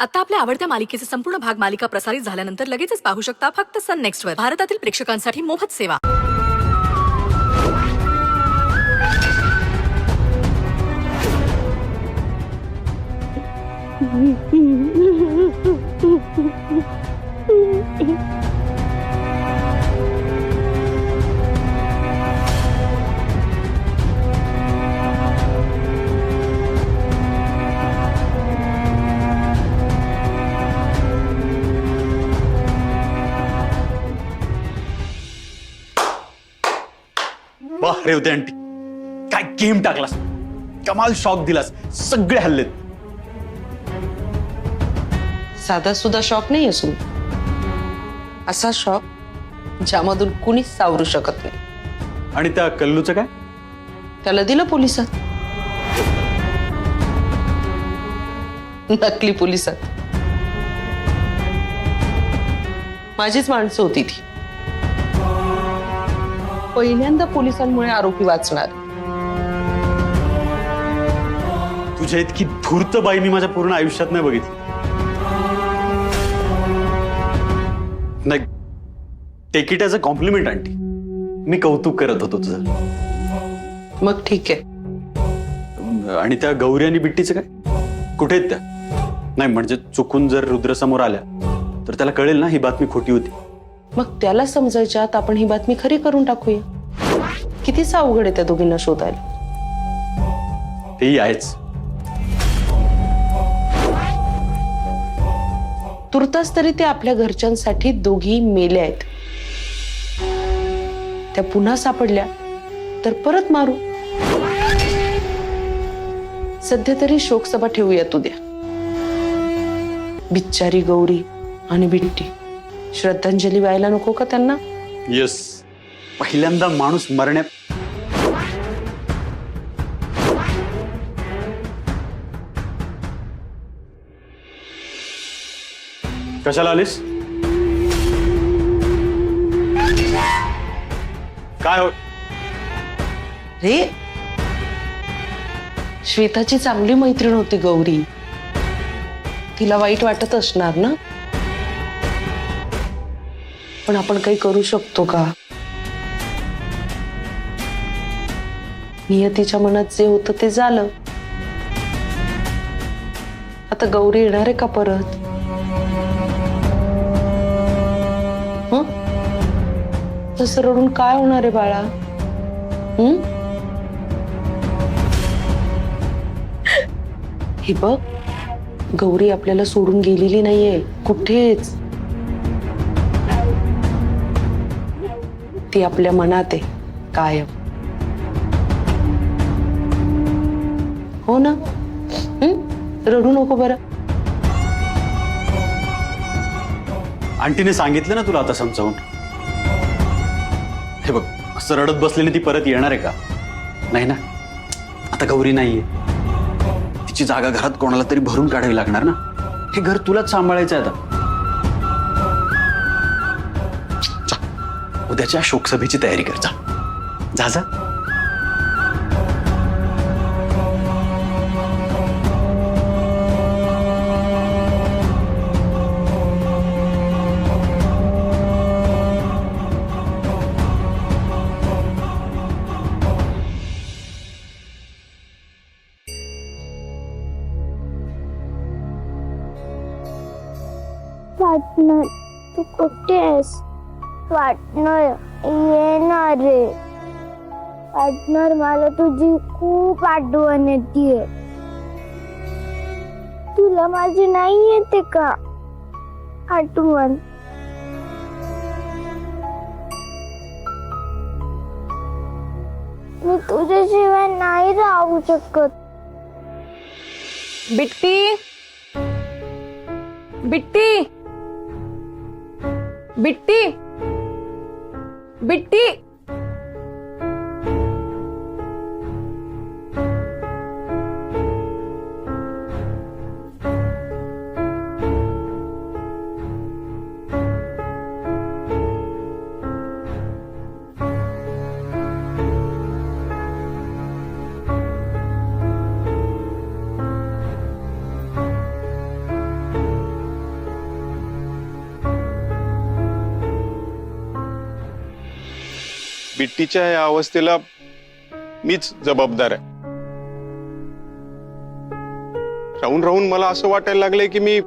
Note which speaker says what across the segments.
Speaker 1: आता आपल्या आवडत्या मालिकेचे संपूर्ण भाग मालिका प्रसारित झाल्यानंतर लगेचच पाहू शकता फक्त सन नेक्स्ट वर. भारतातील प्रेक्षकांसाठी मोफत सेवा.
Speaker 2: रे होते आंटी, काय गेम टाकलास, कमाल शॉक दिलास, सगळे हल्लेत.
Speaker 3: साधा सुद्धा शॉक नाही असून असा शॉक ज्यामधून कुणीच सावरू शकत नाही.
Speaker 2: आणि त्या कल्लूचं काय?
Speaker 3: त्याला दिलं पोलिसात, नकली पोलिसात. माझीच माणसं होती ती. पहिल्यांदा पोलिसांमुळे आरोपी वाचणार.
Speaker 2: तुझ्या इतकी धूर्त बाई मी माझ्या पूर्ण आयुष्यात नाही बघितली. नाही, take it as a compliment aunty. मी कौतुक करत होतो तुझं.
Speaker 3: मग ठीक आहे.
Speaker 2: आणि त्या गौरी आणि बिट्टीचं काय? कुठे आहेत त्या? नाही म्हणजे चुकून जर रुद्र समोर आल्या तर त्याला कळेल ना ही बातमी खोटी होती.
Speaker 3: मग त्याला समजायच्यात आपण ही बातमी खरी करून टाकूया. कितीच अवघड आहे त्या दोघींना शोधायला.
Speaker 2: तेही आहेच.
Speaker 3: तुर्तास तरी ते आपल्या घरच्यांसाठी दोघी मेल्या आहेत. त्या पुन्हा सापडल्या तर परत मारू. सध्या तरी शोकसभा ठेवूयात उद्या. बिचारी गौरी आणि बिट्टी, श्रद्धांजली व्हायला नको का त्यांना?
Speaker 2: येस, पहिल्यांदा माणूस मरण्या. कशाला आलीस? काय हो?
Speaker 3: रे, श्वेताची चांगली मैत्रीण होती गौरी. तिला वाईट वाटत असणार ना. पण आपण काही करू शकतो का? नियतीच्या मनात जे होतं ते झालं. आता गौरी येणार आहे का परत? तसं रडून काय होणार आहे बाळा? हे बघ, गौरी आपल्याला सोडून गेलेली नाहीये कुठेच. ती आपल्या मनात आहे कायम. हो ना? रडू नको बरं.
Speaker 2: आंटीने सांगितलं ना तुला आता समजावून. हे बघ, असं रडत बसलेली ती परत येणार आहे का? नाही ना. आता गौरी नाहीये, तिची जागा घरात कोणाला तरी भरून काढावी लागणार ना. हे घर तुलाच सांभाळायचं आहे आता. उद्याच्या शोकसभेची तयारी कर. जा जा.
Speaker 4: पार्टनर, तू कुठे आहेस? पार्टनर, येणार रे. पार्टनर, मला तुझी खूप आठवण येते. तुला माझी नाही येते का आठवण? मी तुझ्याशिवाय नाही राहू शकत.
Speaker 1: बिट्टी, बिट्टी, बिट्टी, बिट्टी.
Speaker 5: बिट्टीच्या या अवस्थेला मीच जबाबदार आहे. राहून राहून मला असं वाटायला लागलंय की मी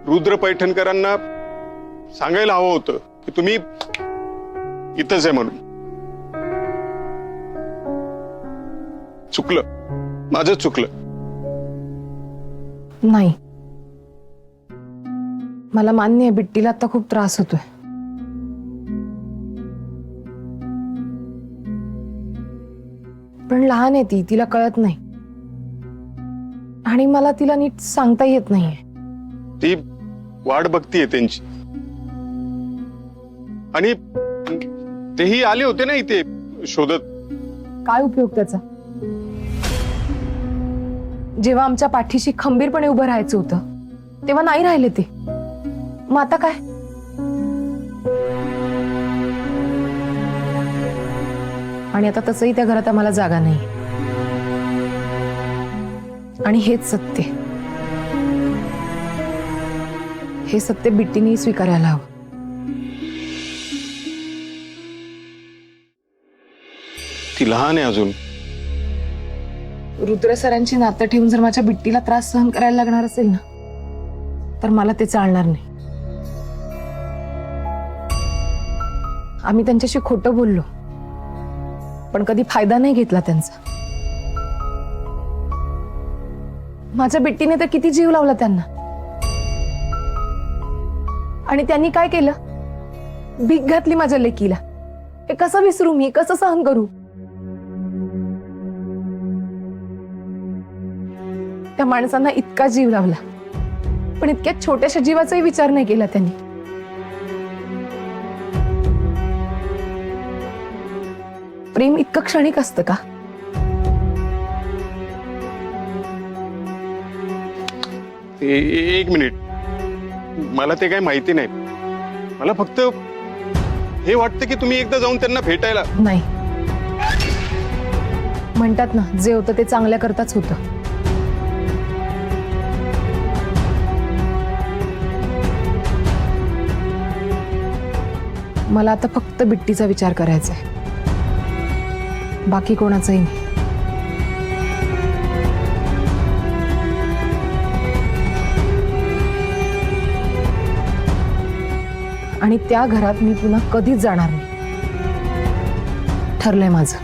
Speaker 5: रुद्र पैठणकरांना सांगायला हवं होतं की तुम्ही इथंच आहे म्हणून. चुकलं, माझं चुकलं.
Speaker 6: नाही, मला मान्य आहे बिट्टीला आता खूप त्रास होतोय. पण लहान आहे ती, तिला कळत नाही आणि मला तिला नीट सांगता येत नाहीये.
Speaker 5: ती वाट बघतीये त्यांची. आणि तेही आले होते ना इथे शोधत.
Speaker 6: काय उपयोग त्याचा? जेव्हा आमच्या पाठीशी खंबीरपणे उभं राहायचं होतं तेव्हा नाही राहिले ते. मग आता काय? आणि आता तसंही त्या घरात आम्हाला जागा नाही. आणि हेच सत्य, हे सत्य बिट्टीने स्वीकारायला हवं.
Speaker 5: ती लहान आहे अजून.
Speaker 6: रुद्र सरांची नातं ठेवून जर माझ्या बिट्टीला त्रास सहन करायला लागणार असेल ना, तर मला ते चालणार नाही. आम्ही त्यांच्याशी खोटं बोललो, पण कधी फायदा नाही घेतला त्यांचा. माझ्या बिट्टीने तर किती जीव लावला त्यांना. आणि त्यांनी काय केलं? भीक घातली माझ्या लेकीला. हे कसं विसरू मी? कसं सहन करू? त्या माणसांना इतका जीव लावला, पण इतक्या छोट्याशा जीवाचाही विचार नाही केला त्यांनी. प्रेम इतकं क्षणिक असतं का?
Speaker 5: एक मिनिट, मला ते काही माहिती नाही. मला फक्त हे वाटतं की तुम्ही एकदा जाऊन त्यांना भेटायला.
Speaker 6: नाही, म्हणतात ना, जे होतं ते चांगल्या करताच होतं. मला आता फक्त बिट्टीचा विचार करायचा आहे, बाकी कोणाचाही नाही. आणि त्या घरात मी पुन्हा कधीच जाणार नाही, ठरलंय माझं.